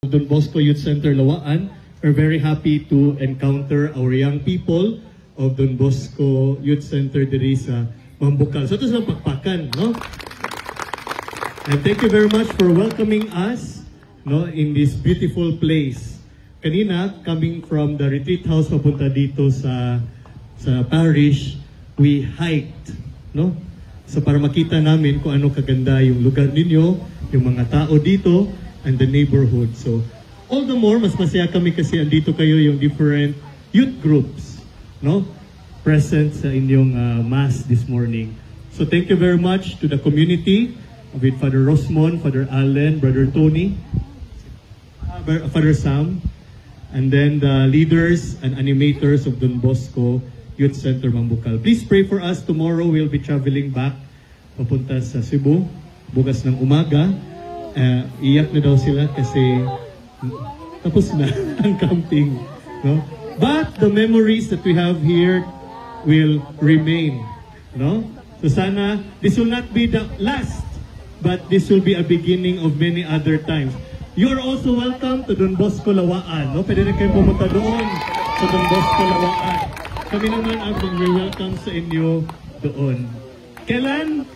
Don Bosco Youth Center Lawaan. We're very happy to encounter our young people of Don Bosco Youth Center diri sa Mambukal. So ito silang pakpakan, no? And thank you very much for welcoming us, no, in this beautiful place. Kanina, coming from the retreat house papunta dito sa parish, we hiked, no? So para makita namin kung ano kaganda yung lugar ninyo, yung mga tao dito, and the neighborhood. So all the more, mas masaya kami kasi andito kayo yung different youth groups, no? Present sa inyong mass this morning. So thank you very much to the community with Father Rosmond, Father Allen, Brother Tony, Father Sam, and then the leaders and animators of Don Bosco Youth Center Mambukal. Please pray for us. Tomorrow we'll be traveling back papunta sa Cebu, bukas ng umaga. Iyak na daw sila kasi tapos na ang camping, no? But the memories that we have here will remain, no? So sana this will not be the last, but this will be a beginning of many other times. You are also welcome to Don Bosco Lawaan, no? Pwede rin kayo pumunta doon sa Don Bosco Lawaan. Kami naman ang welcome sa inyo doon. Kailan?